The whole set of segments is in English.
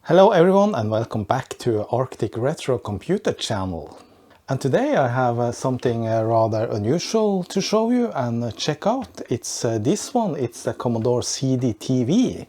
Hello everyone and welcome back to Arctic Retro Computer channel. And today I have something rather unusual to show you and check out. It's this one, it's the Commodore CDTV.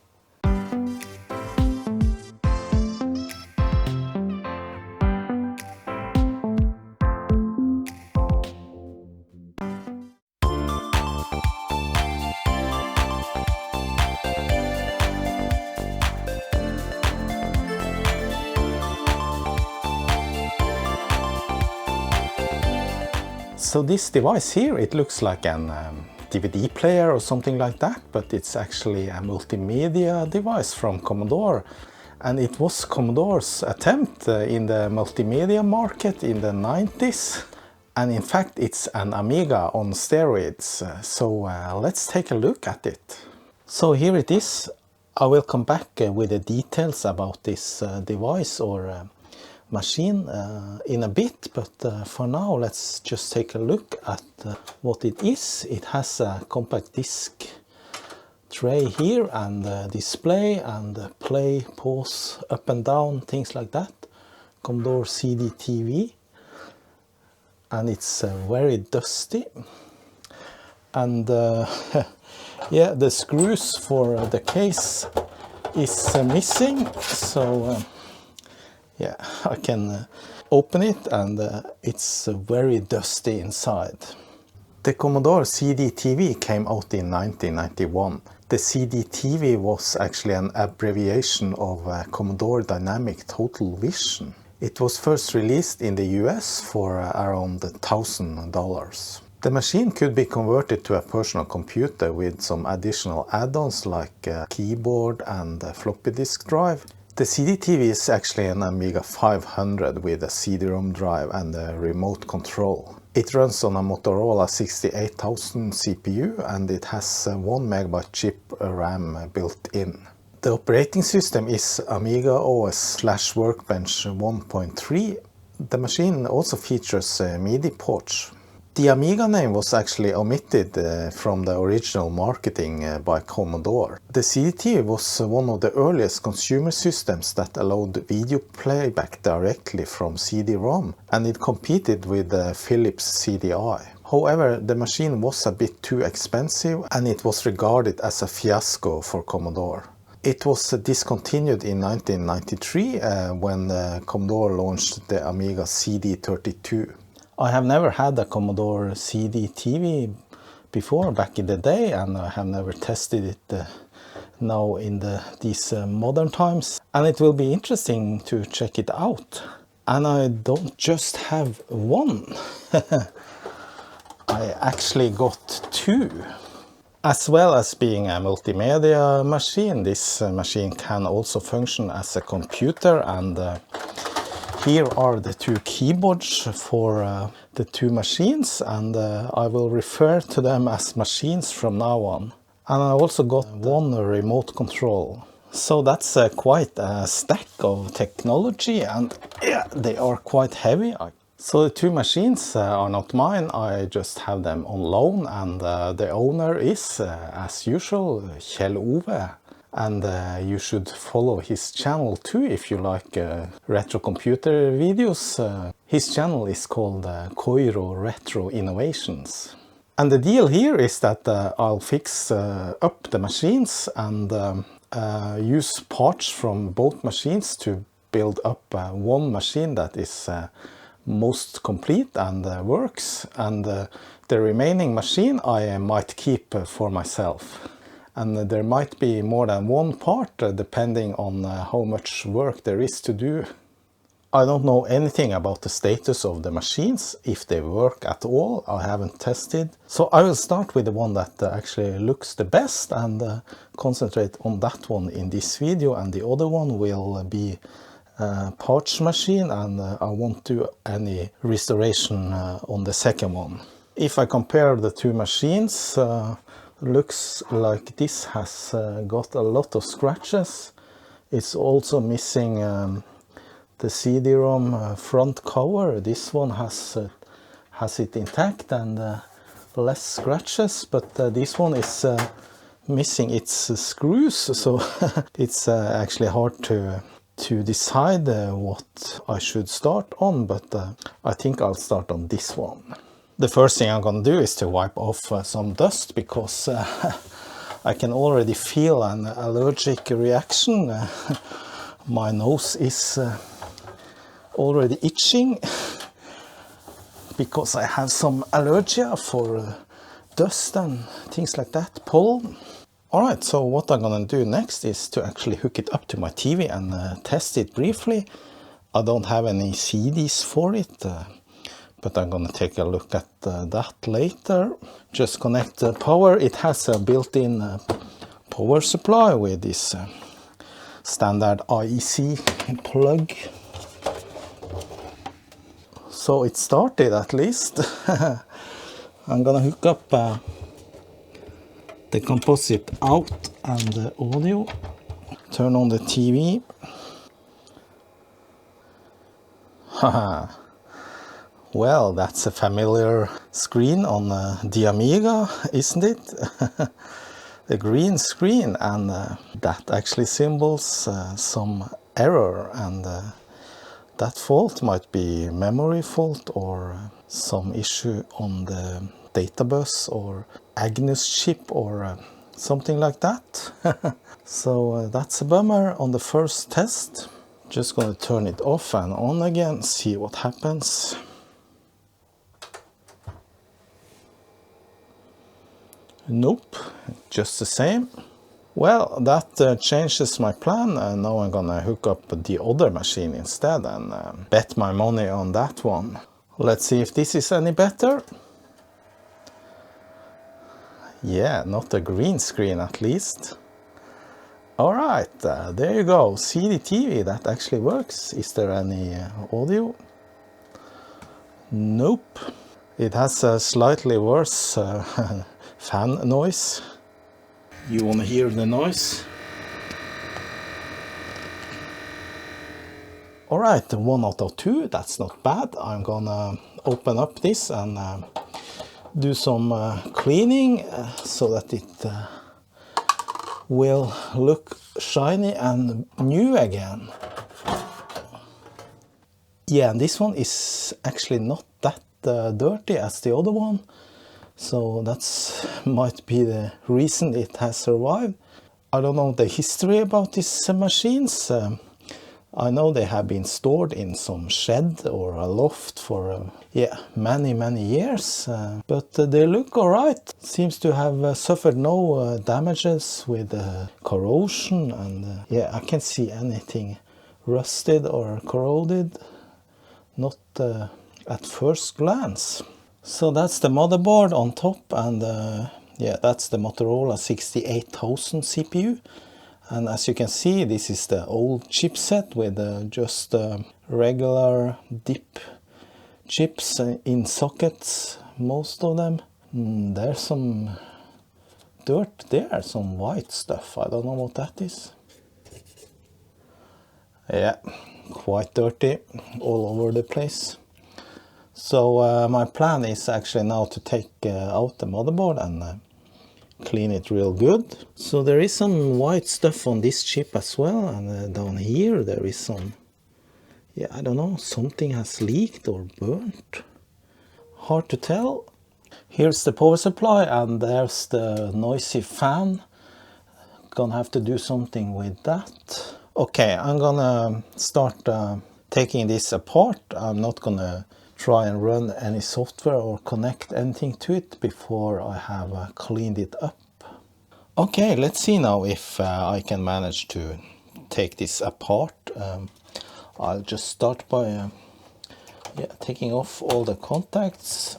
So this device here, it looks like an DVD player or something like that, but it's actually a multimedia device from Commodore. And it was Commodore's attempt in the multimedia market in the 90s. And in fact, it's an Amiga on steroids. So let's take a look at it. So here it is. I will come back with the details about this device or machine in a bit, but for now let's just take a look at what it is. It has a compact disc tray here and display and play, pause, up and down, things like that. Commodore CDTV, and it's very dusty. And yeah, the screws for the case is missing, so yeah, I can open it and it's very dusty inside. The Commodore CDTV came out in 1991. The CDTV was actually an abbreviation of Commodore Dynamic Total Vision. It was first released in the US for around $1,000. The machine could be converted to a personal computer with some additional add-ons like a keyboard and a floppy disk drive. The CDTV is actually an Amiga 500 with a CD-ROM drive and a remote control. It runs on a Motorola 68000 CPU and it has a 1 MB chip RAM built in. The operating system is Amiga OS/Workbench 1.3. The machine also features a MIDI port. The Amiga name was actually omitted from the original marketing by Commodore. The CDTV was one of the earliest consumer systems that allowed video playback directly from CD-ROM, and it competed with the Philips CDI. However, the machine was a bit too expensive and it was regarded as a fiasco for Commodore. It was discontinued in 1993 when Commodore launched the Amiga CD32. I have never had a Commodore CDTV before back in the day, and I have never tested it now in these modern times. And it will be interesting to check it out. And I don't just have one. I actually got two. As well as being a multimedia machine, this machine can also function as a computer, and here are the two keyboards for the two machines, and I will refer to them as machines from now on. And I also got one remote control. So that's quite a stack of technology, and yeah, they are quite heavy. So the two machines are not mine, I just have them on loan, and the owner is, as usual, Kjell Ove. And you should follow his channel too if you like retro computer videos. His channel is called Koiro Retro Innovations. And the deal here is that I'll fix up the machines and use parts from both machines to build up one machine that is most complete and works. And the remaining machine I might keep for myself. And there might be more than one part depending on how much work there is to do. I don't know anything about the status of the machines, if they work at all. I haven't tested. So I will start with the one that actually looks the best and concentrate on that one in this video. And the other one will be a pouch machine, and I won't do any restoration on the second one. If I compare the two machines, looks like this has got a lot of scratches. It's also missing the CD-ROM front cover. This one has it intact and less scratches, but this one is missing its screws, so it's actually hard to to decide what I should start on, but I think I'll start on this one. The first thing I'm gonna do is to wipe off some dust, because I can already feel an allergic reaction. My nose is already itching because I have some allergy for dust and things like that, pollen. Alright, so what I'm gonna do next is to actually hook it up to my TV and test it briefly. I don't have any CDs for it, but I'm gonna take a look at that later. Just connect the power. It has a built-in power supply with this standard IEC plug. So it started at least. I'm gonna hook up the composite out and the audio. Turn on the TV. Haha. Well, that's a familiar screen on the Amiga, isn't it? The green screen, and that actually symbols some error, and that fault might be memory fault or some issue on the data bus or Agnus chip or something like that. So that's a bummer on the first test. Just gonna turn it off and on again, see what happens. Nope, just the same. Well, that changes my plan, and now I'm gonna hook up the other machine instead and bet my money on that one. Let's see if this is any better. Yeah, not a green screen at least. Alright, there you go, CDTV, that actually works. Is there any audio? Nope. It has a slightly worse fan noise. You want to hear the noise? Alright, 1 out of 2, that's not bad. I'm gonna open up this and do some cleaning so that it will look shiny and new again. Yeah, and this one is actually not that dirty as the other one. So that's might be the reason it has survived. I don't know the history about these machines. I know they have been stored in some shed or a loft for many years, but they look alright. Seems to have suffered no damages with corrosion, and yeah, I can't see anything rusted or corroded, not at first glance. So that's the motherboard on top, and yeah, that's the Motorola 68000 CPU. And as you can see, this is the old chipset with just regular dip chips in sockets, most of them. There's some dirt there, some white stuff. I don't know what that is. Yeah, quite dirty all over the place. So my plan is actually now to take out the motherboard and clean it real good. So there is some white stuff on this chip as well, and down here there is some, yeah, I don't know, something has leaked or burnt. Hard to tell. Here's the power supply, and there's the noisy fan. Gonna have to do something with that. Okay, I'm gonna start taking this apart. I'm not gonna try and run any software or connect anything to it before I have cleaned it up. Okay, let's see now if I can manage to take this apart. I'll just start by taking off all the contacts.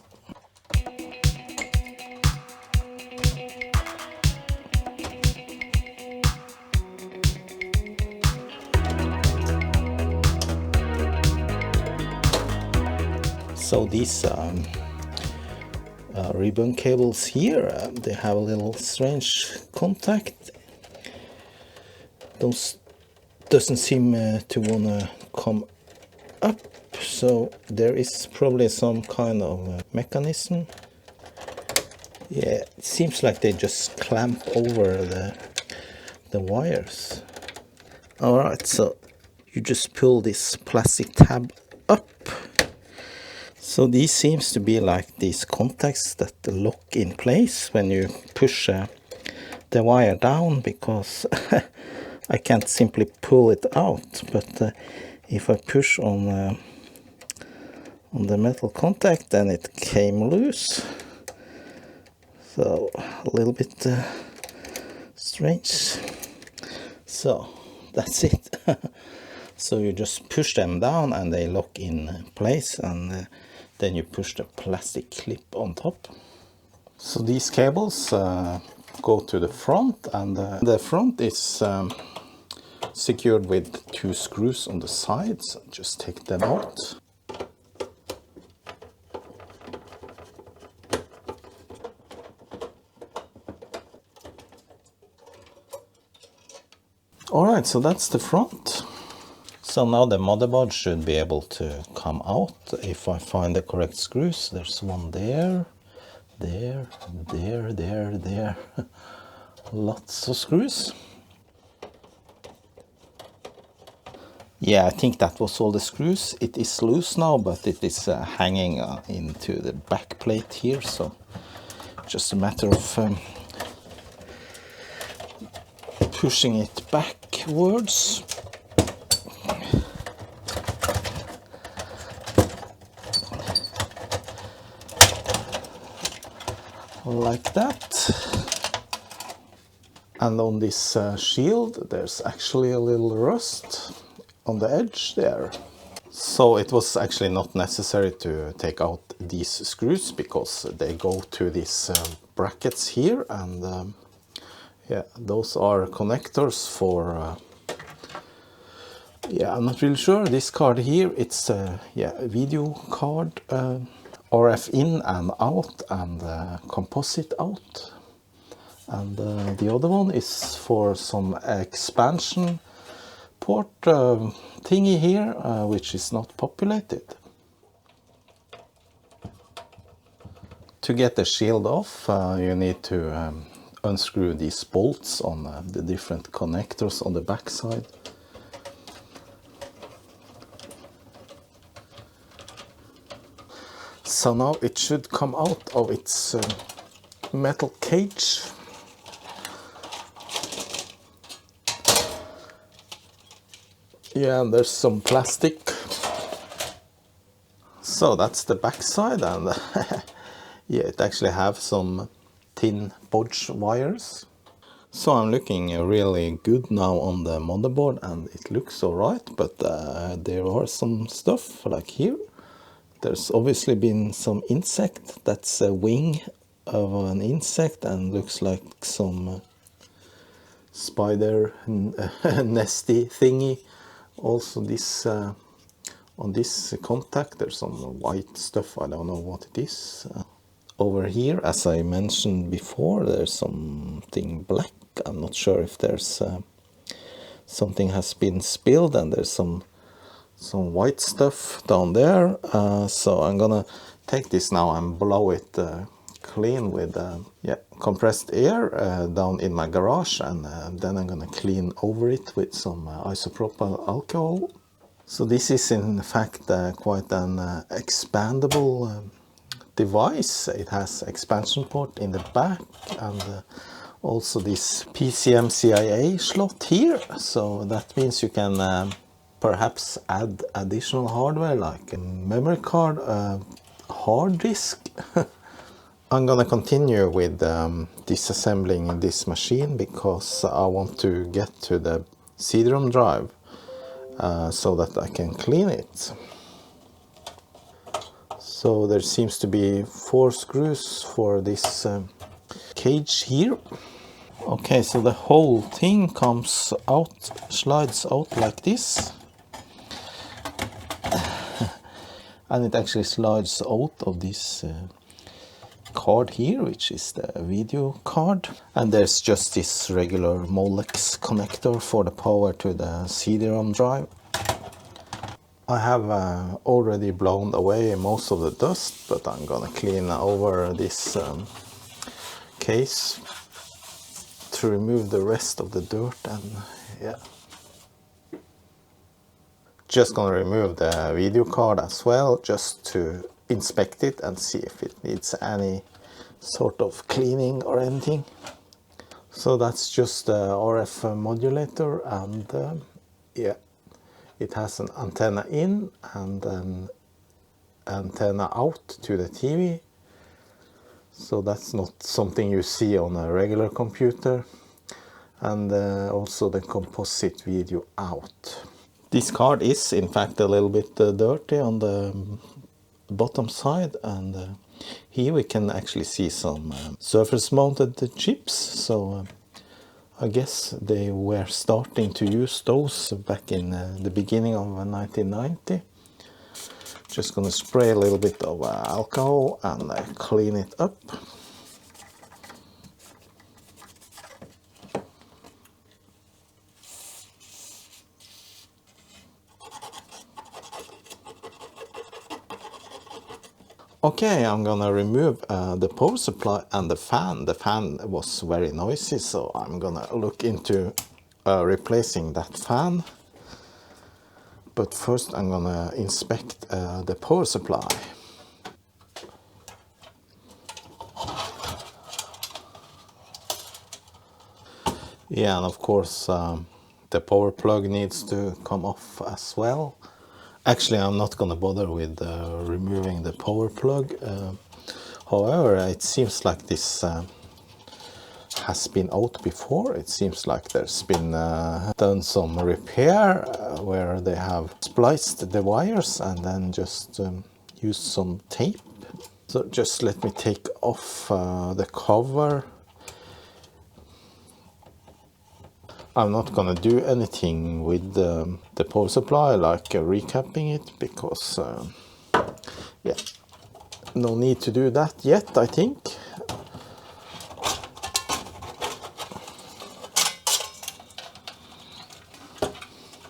So these ribbon cables here, they have a little strange contact. Those doesn't seem to want to come up, so there is probably some kind of mechanism. Yeah, it seems like they just clamp over the wires. Alright, so you just pull this plastic tab up. So these seems to be like these contacts that lock in place when you push the wire down, because I can't simply pull it out, but if I push on the metal contact, then it came loose. So a little bit strange. So that's it. So you just push them down and they lock in place, and then you push the plastic clip on top. So these cables go to the front, and the front is secured with 2 screws on the sides. Just take them out. Alright, so that's the front. So now the motherboard should be able to come out if I find the correct screws. There's one there, there. Lots of screws. Yeah, I think that was all the screws. It is loose now, but it is hanging into the back plate here, so just a matter of pushing it backwards. Like that. And on this shield there's actually a little rust on the edge there. So it was actually not necessary to take out these screws, because they go to these brackets here, and yeah, those are connectors for yeah, I'm not really sure. This card here, it's yeah, a video card, RF in and out, and composite out. And the other one is for some expansion port thingy here, which is not populated. To get the shield off, you need to unscrew these bolts on the different connectors on the back side. So now it should come out of its metal cage. Yeah, and there's some plastic. So that's the back side, and yeah, it actually have some thin bodge wires. So I'm looking really good now on the motherboard, and it looks alright, but there are some stuff like here. There's obviously been some insect. That's a wing of an insect and looks like some spider nesty thingy. Also this on this contact there's some white stuff. I don't know what it is. Over here, as I mentioned before, there's something black. I'm not sure if there's something has been spilled, and there's some white stuff down there. So I'm gonna take this now and blow it clean with yeah, compressed air down in my garage, and then I'm gonna clean over it with some isopropyl alcohol. So this is in fact quite an expandable device. It has expansion port in the back, and also this PCMCIA slot here. So that means you can perhaps add additional hardware like a memory card, hard disk. I'm gonna continue with disassembling this machine, because I want to get to the CD-ROM drive so that I can clean it. So there seems to be 4 screws for this cage here. Okay, so the whole thing comes out, slides out like this. And it actually slides out of this card here, which is the video card. And there's just this regular Molex connector for the power to the CD-ROM drive. I have already blown away most of the dust, but I'm gonna clean over this case to remove the rest of the dirt, and yeah. Just gonna remove the video card as well, just to inspect it and see if it needs any sort of cleaning or anything. So that's just the RF modulator, and yeah, it has an antenna in and an antenna out to the TV. So that's not something you see on a regular computer. And also the composite video out. This card is in fact a little bit dirty on the bottom side, and here we can actually see some surface mounted chips. So I guess they were starting to use those back in the beginning of 1990. Just gonna spray a little bit of alcohol and clean it up. Okay, I'm gonna remove the power supply and the fan. The fan was very noisy, so I'm gonna look into replacing that fan. But first I'm gonna inspect the power supply. Yeah, and of course the power plug needs to come off as well. Actually, I'm not gonna bother with removing the power plug. However, it seems like this has been out before. It seems like there's been done some repair where they have spliced the wires and then just used some tape. So just let me take off the cover. I'm not gonna do anything with the power supply, like recapping it, because yeah, no need to do that yet, I think.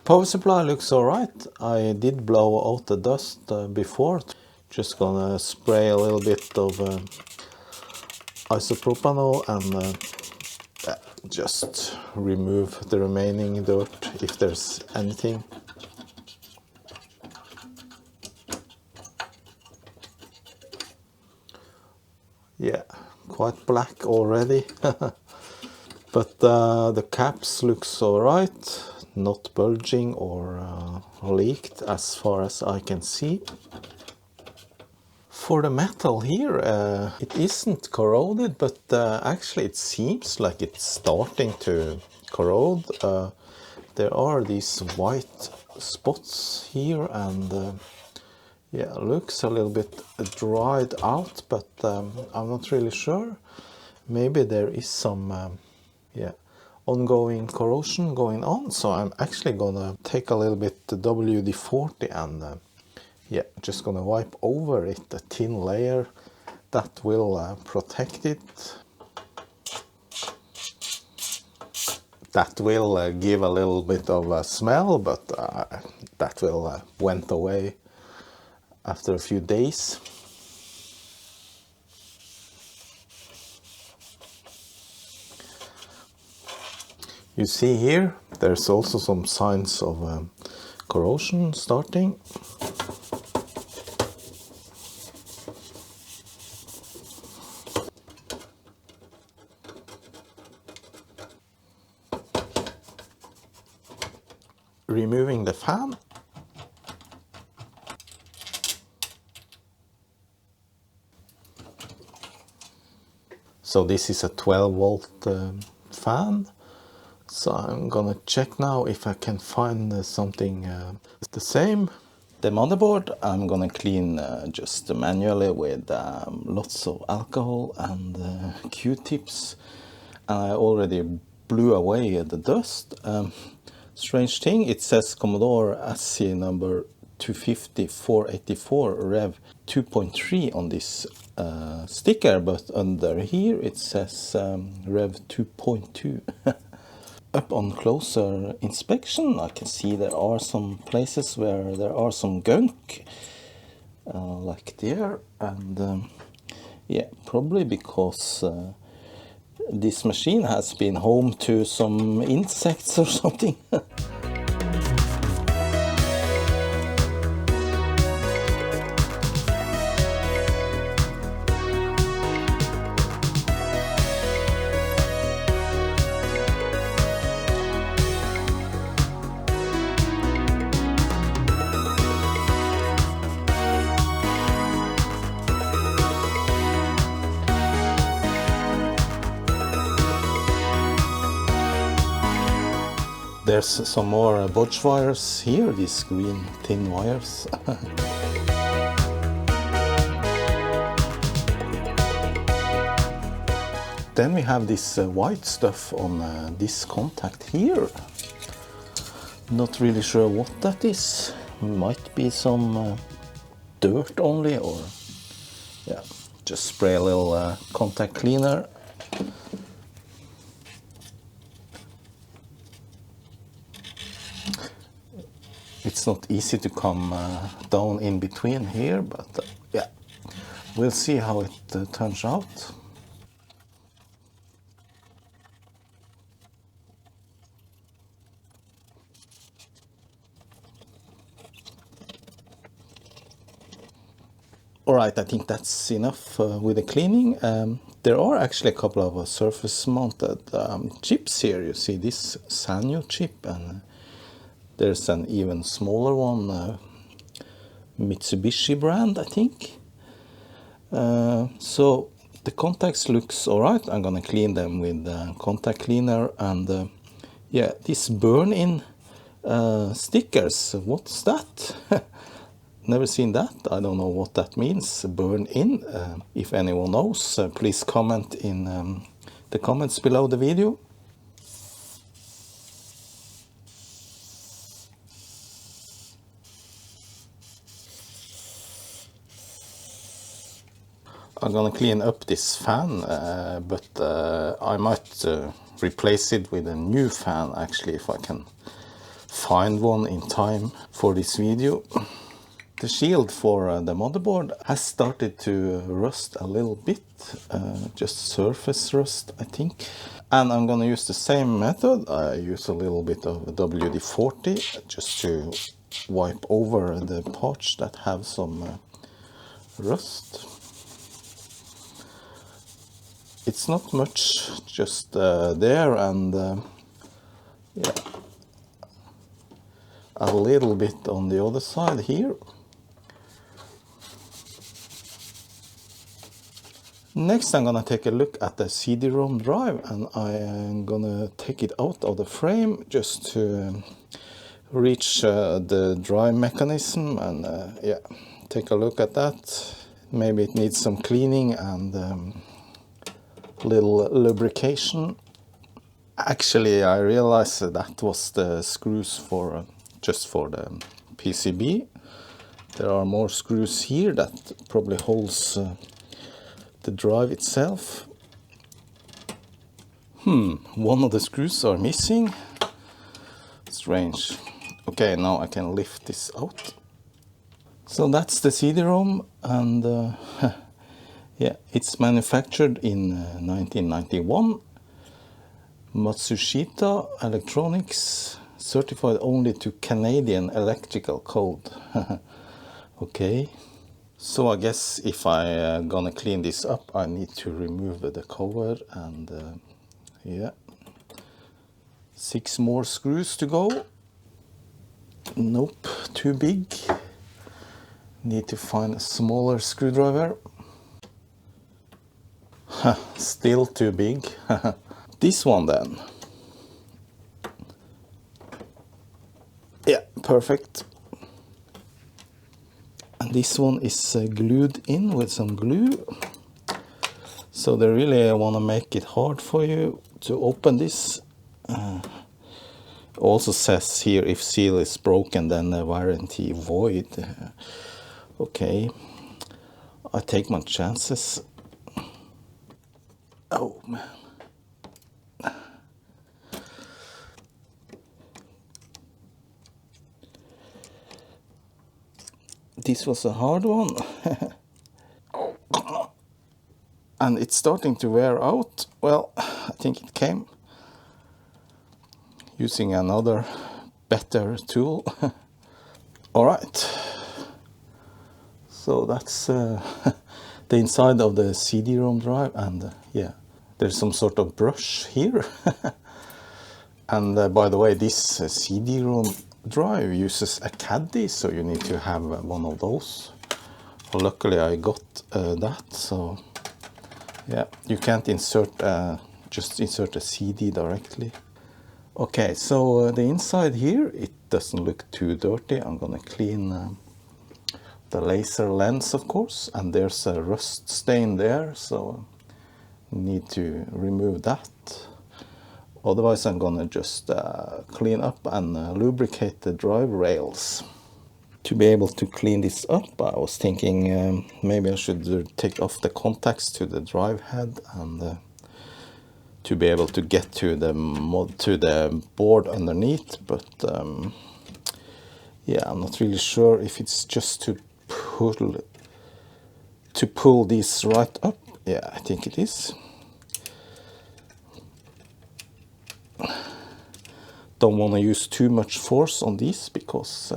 Power supply looks alright. I did blow out the dust before. Just gonna spray a little bit of isopropanol and just remove the remaining dirt if there's anything. Yeah, quite black already. But the caps looks alright, not bulging or leaked as far as I can see. For the metal here, it isn't corroded, but actually it seems like it's starting to corrode. There are these white spots here, and yeah, looks a little bit dried out, but I'm not really sure. Maybe there is some yeah, ongoing corrosion going on, so I'm actually gonna take a little bit WD-40 and yeah, just gonna wipe over it a thin layer that will protect it. That will give a little bit of a smell, but that will went away after a few days. You see here, there's also some signs of corrosion starting. Removing the fan. So this is a 12-volt fan. So I'm gonna check now if I can find something the same. The motherboard I'm gonna clean just manually with lots of alcohol and Q-tips. I already blew away the dust. Strange thing, it says Commodore SC number 250-484 Rev 2.3 on this sticker, but under here it says Rev 2.2. Up on closer inspection, I can see there are some places where there are some gunk, like there, and yeah, probably because this machine has been home to some insects or something. There's some more bodge wires here, these green thin wires. Then we have this white stuff on this contact here. Not really sure what that is. Might be some dirt only, or yeah, just spray a little contact cleaner. It's not easy to come down in between here, but yeah, we'll see how it turns out. Alright, I think that's enough with the cleaning. There are actually a couple of surface mounted chips here. You see this Sanyo chip, and there's an even smaller one, Mitsubishi brand, I think. So the contacts looks alright. I'm gonna clean them with contact cleaner, and yeah, this burn-in stickers, what's that? Never seen that. I don't know what that means, burn in. If anyone knows, please comment in the comments below the video. I'm gonna clean up this fan, but I might replace it with a new fan actually, if I can find one in time for this video. The shield for the motherboard has started to rust a little bit, just surface rust, I think. And I'm gonna use the same method. I use a little bit of WD-40 just to wipe over the parts that have some rust. It's not much, just there, and yeah, a little bit on the other side here. Next, I'm gonna take a look at the CD-ROM drive, and I'm gonna take it out of the frame just to reach the drive mechanism, and yeah, take a look at that. Maybe it needs some cleaning and little lubrication. Actually, I realized that was the screws for just for the PCB. There are more screws here that probably holds the drive itself. One of the screws are missing. Strange. Okay, now I can lift this out. So that's the CD-ROM, and yeah, it's manufactured in 1991. Matsushita Electronics, certified only to Canadian electrical code. Okay. So I guess if I gonna clean this up, I need to remove the cover, and yeah, 6 more screws to go. Nope, too big. Need to find a smaller screwdriver. Still too big. This one then. Yeah, perfect. And this one is glued in with some glue. So they really want to make it hard for you to open this. Also says here, if seal is broken, then the warranty void. Okay, I take my chances. Oh man. This was a hard one. Oh. And it's starting to wear out. Well, I think it came using another better tool. All right. So that's the inside of the CD-ROM drive, and yeah, there's some sort of brush here. And by the way, this CD-ROM drive uses a caddy, so you need to have one of those. Well, luckily I got that, so yeah, you can't insert just insert a CD directly. Okay, so the inside here, it doesn't look too dirty. I'm gonna clean the laser lens, of course, and there's a rust stain there, so need to remove that. Otherwise I'm gonna just clean up and lubricate the drive rails. To be able to clean this up, I was thinking maybe I should take off the contacts to the drive head and to be able to get to the board underneath, but yeah, I'm not really sure if it's just to pull these right up. Yeah, I think it is. Don't want to use too much force on these because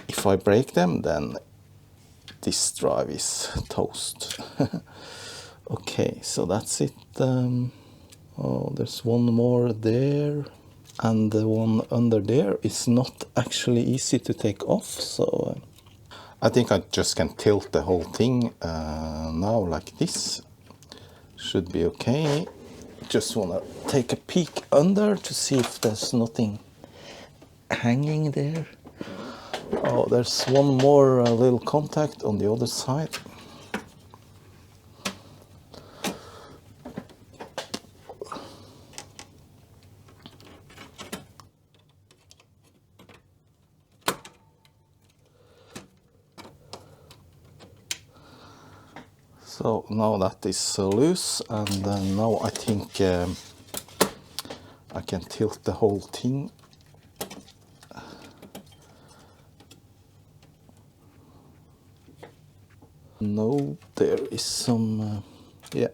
if I break them, then this drive is toast. Okay, so that's it. Oh, there's one more there, and the one under there is not actually easy to take off, so I think I just can tilt the whole thing now like this. Should be okay. Just want to take a peek under to see if there's nothing hanging there. Oh, there's one more little contact on the other side. So now that is loose, and now I think I can tilt the whole thing. No, there is some, yeah.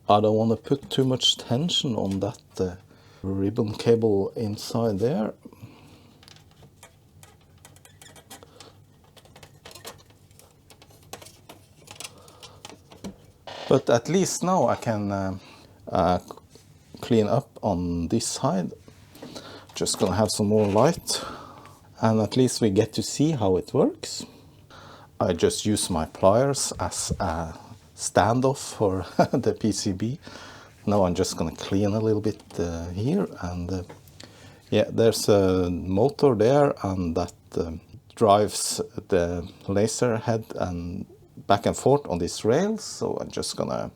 I don't want to put too much tension on that ribbon cable inside there. But at least now I can clean up on this side. Just gonna have some more light, and at least we get to see how it works. I just use my pliers as a standoff for the PCB. Now I'm just gonna clean a little bit here, and yeah, there's a motor there, and that drives the laser head and back and forth on these rails. So I'm just gonna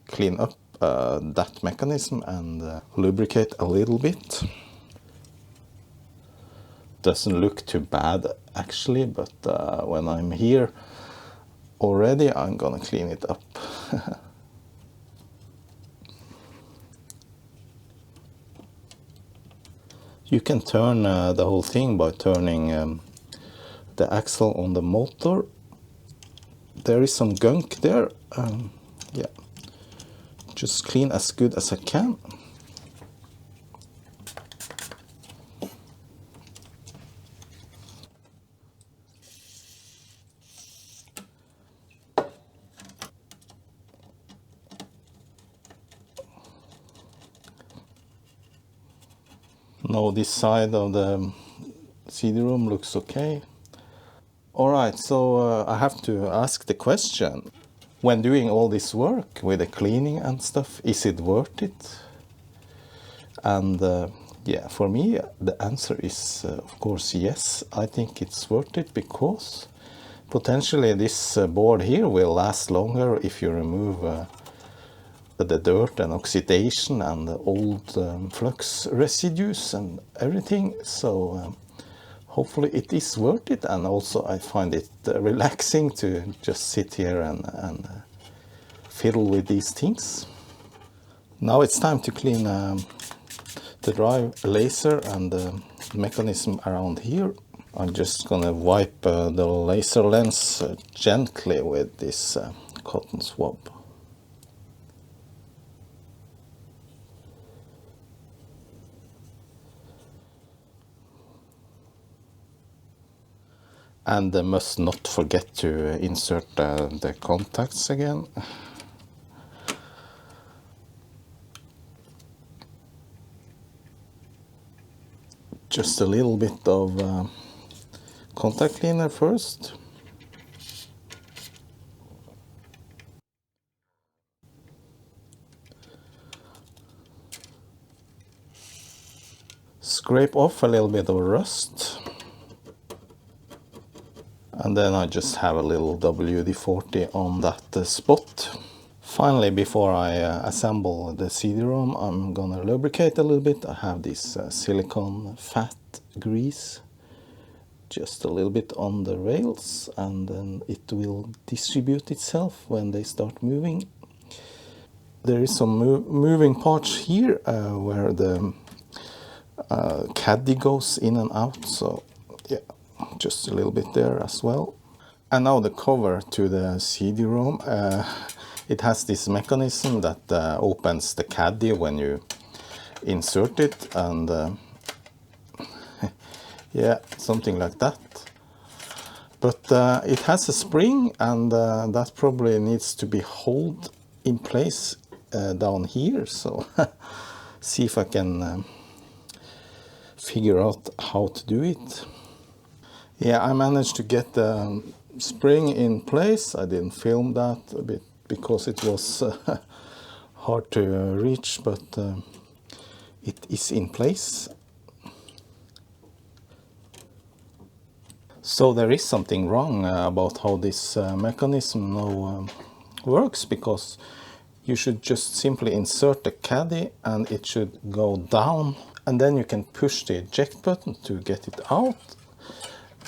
clean up that mechanism and lubricate a little bit. Doesn't look too bad actually, but when I'm here already, I'm gonna clean it up. You can turn the whole thing by turning the axle on the motor. There is some gunk there. Yeah, just clean as good as I can. Now this side of the CD-ROM looks okay. Alright, so I have to ask the question. When doing all this work with the cleaning and stuff, is it worth it? And yeah, for me the answer is of course yes. I think it's worth it because potentially this board here will last longer if you remove the dirt and oxidation and the old flux residues and everything. So hopefully it is worth it, and also I find it relaxing to just sit here and fiddle with these things. Now it's time to clean the drive laser and the mechanism around here. I'm just gonna wipe the laser lens gently with this cotton swab. And must not forget to insert the contacts again. Just a little bit of contact cleaner first. scrape off a little bit of rust. And then I just have a little WD-40 on that spot. Finally, before I assemble the CD-ROM, I'm gonna lubricate a little bit. I have this silicone fat grease, just a little bit on the rails, and then it will distribute itself when they start moving. There is some moving parts here where the caddy goes in and out, so yeah, just a little bit there as well. And now the cover to the CD-ROM. It has this mechanism that opens the caddy when you insert it, and yeah, something like that. But it has a spring, and that probably needs to be held in place down here. So see if I can figure out how to do it. Yeah, I managed to get the spring in place. I didn't film that a bit because it was hard to reach, but it is in place. So there is something wrong about how this mechanism now works, because you should just simply insert the caddy and it should go down, and then you can push the eject button to get it out.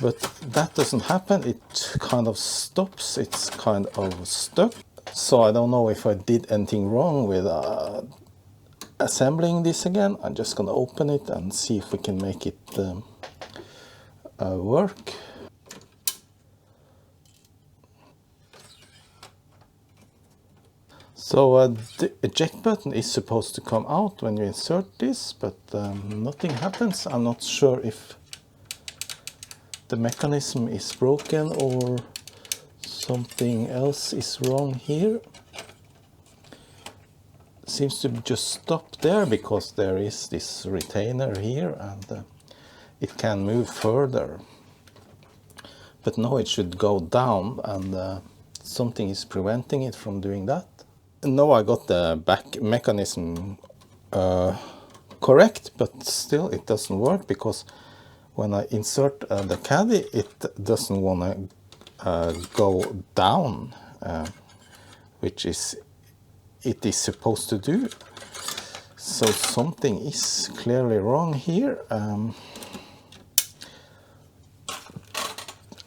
But that doesn't happen. It kind of stops. It's kind of stuck. So I don't know if I did anything wrong with assembling this again. I'm just gonna open it and see if we can make it work. So the eject button is supposed to come out when you insert this, but nothing happens. I'm not sure if the mechanism is broken or something else is wrong here. Seems to just stop there because there is this retainer here, and it can move further. But now it should go down, and something is preventing it from doing that. And now I got the back mechanism correct, but still it doesn't work, because when I insert the caddy, it doesn't want to go down, which it is supposed to do. So something is clearly wrong here. And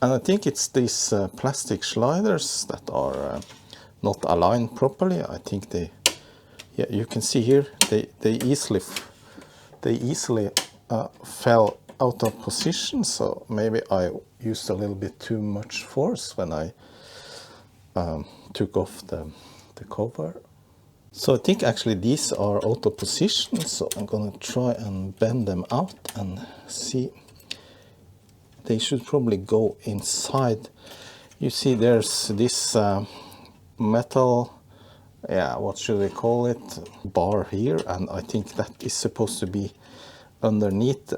I think it's these plastic sliders that are not aligned properly. I think they, yeah, you can see here, they easily fell out of position, so maybe I used a little bit too much force when I took off the cover. So I think actually these are out of position, so I'm gonna try and bend them out and see. They should probably go inside. You see there's this metal, yeah, what should we call it, bar here, and I think that is supposed to be underneath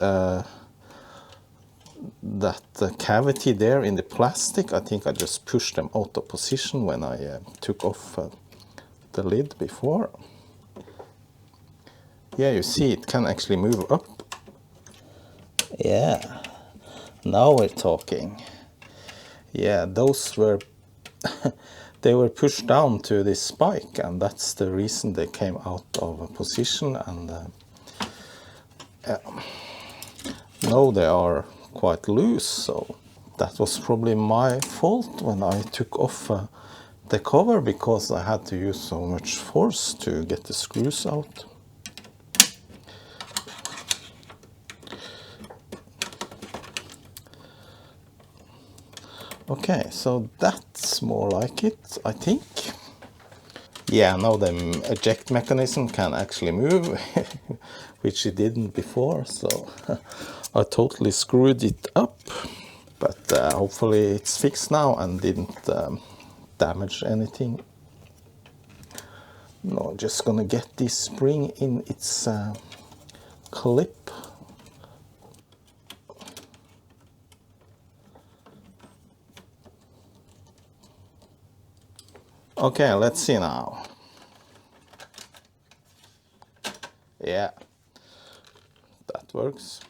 that cavity there in the plastic. I think I just pushed them out of position when I took off the lid before. Yeah, you see it can actually move up. Yeah, now we're talking. Yeah, those were they were pushed down to this spike, and that's the reason they came out of position. And yeah, now they are quite loose, so that was probably my fault when I took off the cover, because I had to use so much force to get the screws out. Okay, so that's more like it, I think. Yeah, now the eject mechanism can actually move, which it didn't before, so I totally screwed it up. But hopefully it's fixed now and didn't damage anything. No, I'm just gonna get this spring in its clip. Okay, let's see now. Yeah, that works.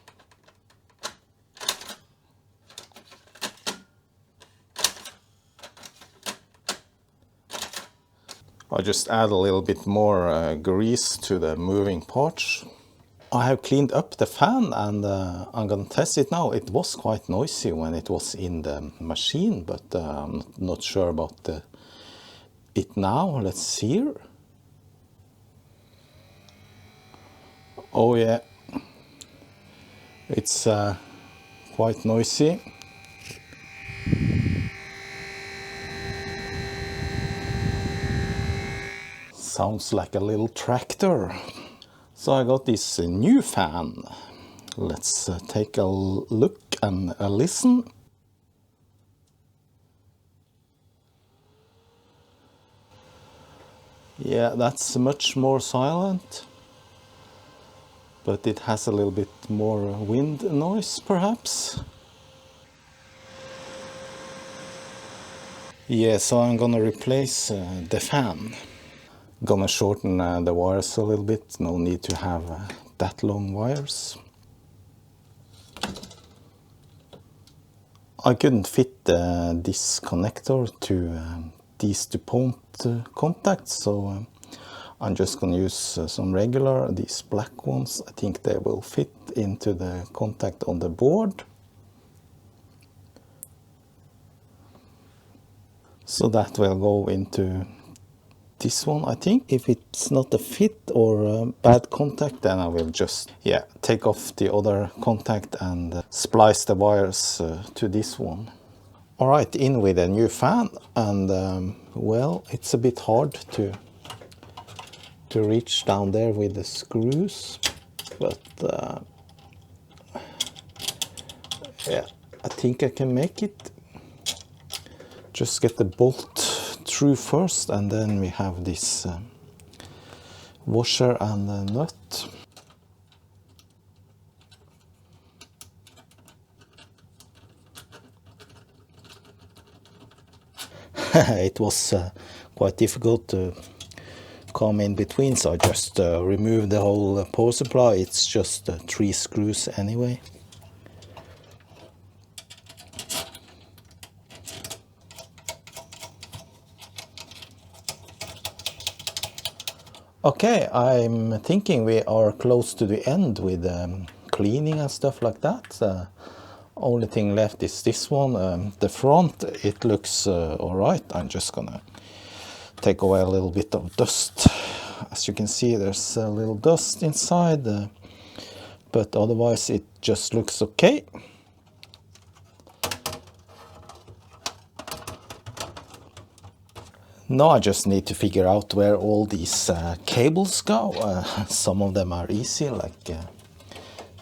I just add a little bit more grease to the moving parts. I have cleaned up the fan and I'm gonna test it now. It was quite noisy when it was in the machine, but I'm not sure about it now. Let's hear. Oh yeah, it's quite noisy. Sounds like a little tractor. So I got this new fan. Let's take a look and a listen. Yeah, that's much more silent, but it has a little bit more wind noise perhaps. Yeah, so I'm gonna replace the fan. Gonna shorten the wires a little bit, no need to have that long wires. I couldn't fit this connector to these two point contacts, so I'm just gonna use some regular, these black ones. I think they will fit into the contact on the board. So that will go into this one, I think. If it's not a fit or a bad contact, then I will just take off the other contact and splice the wires to this one. Alright, in with a new fan, and well, it's a bit hard to reach down there with the screws, but yeah, I think I can make it. Just get the bolt through first, and then we have this washer and nut. It was quite difficult to come in between, so I just removed the whole power supply. It's just 3 screws anyway. Okay, I'm thinking we are close to the end with cleaning and stuff like that. Only thing left is this one. The front, it looks alright. I'm just gonna take away a little bit of dust. As you can see, there's a little dust inside, but otherwise it just looks okay. Now I just need to figure out where all these cables go. Some of them are easy, like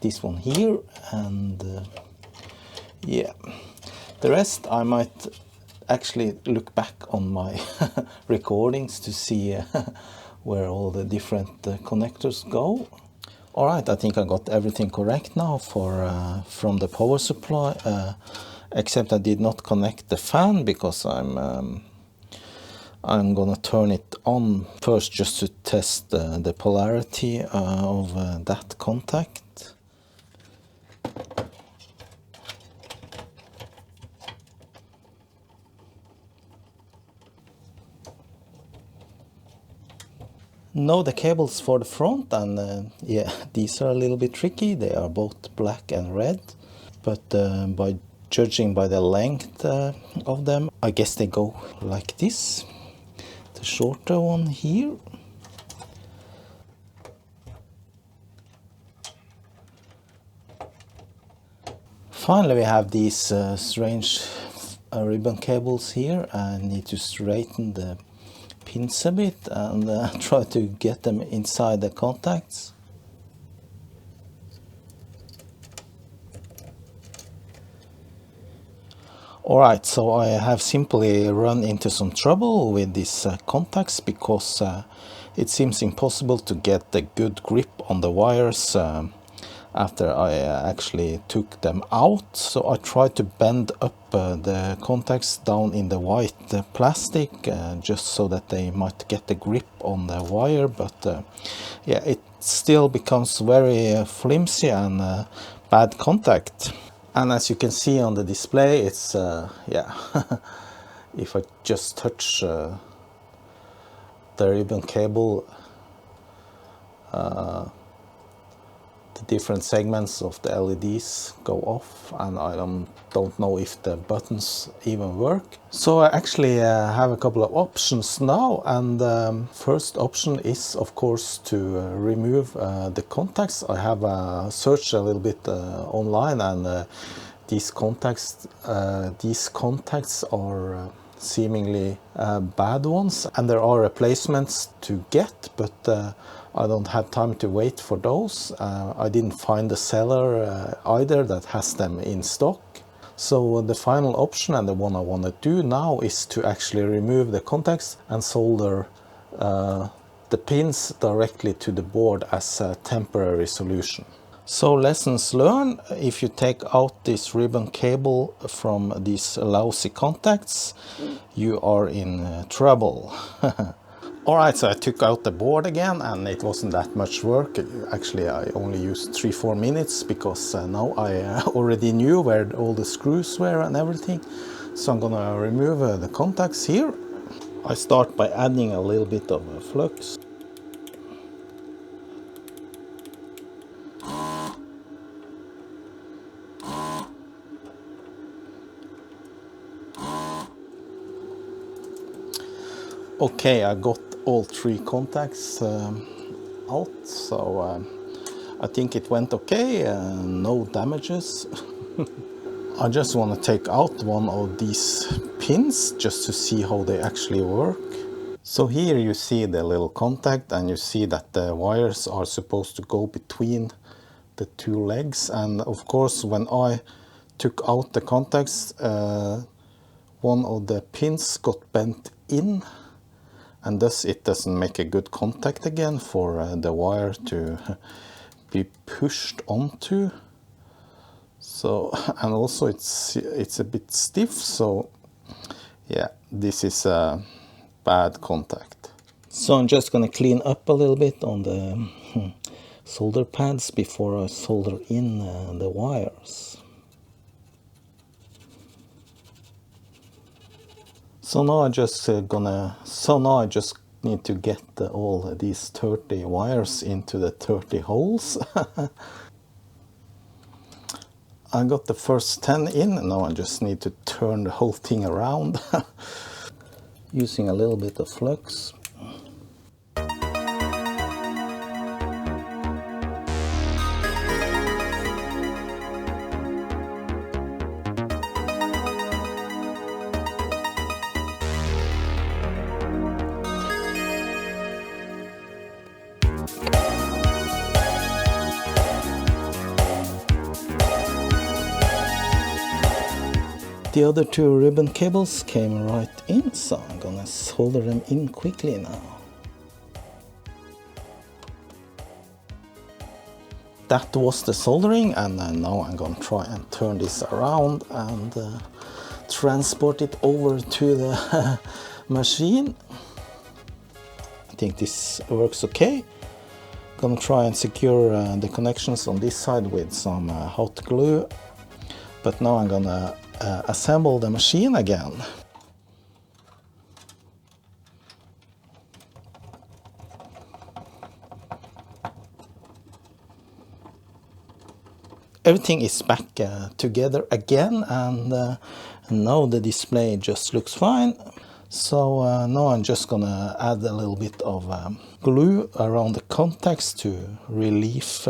this one here, and yeah. The rest I might actually look back on my recordings to see where all the different connectors go. Alright, I think I got everything correct now for from the power supply, except I did not connect the fan because I'm gonna turn it on first just to test the polarity of that contact. Now the cables for the front, and yeah, these are a little bit tricky. They are both black and red, but by judging by the length of them, I guess they go like this. The shorter one here. Finally, we have these strange ribbon cables here. I need to straighten the pins a bit and try to get them inside the contacts. Alright, so I have simply run into some trouble with these contacts because it seems impossible to get a good grip on the wires after I actually took them out. So I tried to bend up the contacts down in the white plastic just so that they might get the grip on the wire, but yeah, it still becomes very flimsy and bad contact. And as you can see on the display, it's yeah, if I just touch the ribbon cable, the different segments of the LEDs go off, and I don't know if the buttons even work. So I actually have a couple of options now, and first option is of course to remove the contacts. I have searched a little bit online, and these contacts are seemingly bad ones, and there are replacements to get, but I don't have time to wait for those. I didn't find the seller either that has them in stock. So the final option, and the one I want to do now, is to actually remove the contacts and solder the pins directly to the board as a temporary solution. So lessons learned: if you take out this ribbon cable from these lousy contacts, you are in trouble. Alright, so I took out the board again, and it wasn't that much work. Actually, I only used 3-4 minutes, because now I already knew where all the screws were and everything. So I'm gonna remove the contacts here. I start by adding a little bit of flux. Okay, I got all 3 contacts out, so I think it went okay, no damages. I just want to take out one of these pins just to see how they actually work. So here you see the little contact, and you see that the wires are supposed to go between the 2 legs, and of course when I took out the contacts, one of the pins got bent in, and thus it doesn't make a good contact again for the wire to be pushed onto. So, and also it's a bit stiff, so yeah, this is a bad contact. So I'm just gonna clean up a little bit on the solder pads before I solder in the wires. So now I just need to get all these 30 wires into the 30 holes. I got the first 10 in, now I just need to turn the whole thing around using a little bit of flux. The other 2 ribbon cables came right in, so I'm gonna solder them in quickly now. That was the soldering, and now I'm gonna try and turn this around and transport it over to the machine. I think this works okay. Gonna try and secure the connections on this side with some hot glue, but now I'm gonna assemble the machine again. Everything is back together again, and now the display just looks fine. So now I'm just gonna add a little bit of glue around the contacts to relieve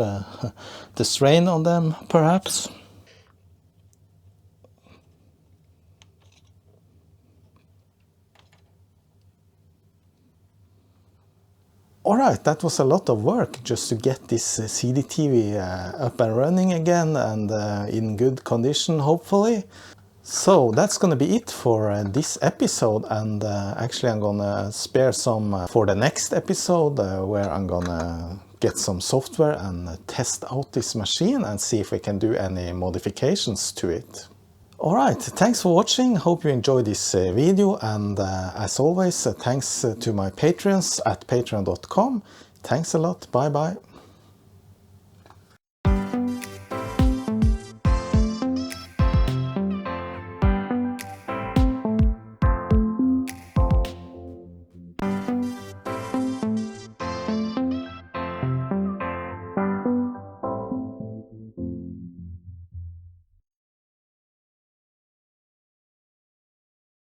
the strain on them, perhaps. Alright, that was a lot of work just to get this CDTV up and running again, and in good condition, hopefully. So that's gonna be it for this episode, and actually I'm gonna spare some for the next episode, where I'm gonna get some software and test out this machine and see if we can do any modifications to it. Alright, thanks for watching, hope you enjoyed this video, and as always, thanks to my patrons at patreon.com. Thanks a lot, bye bye.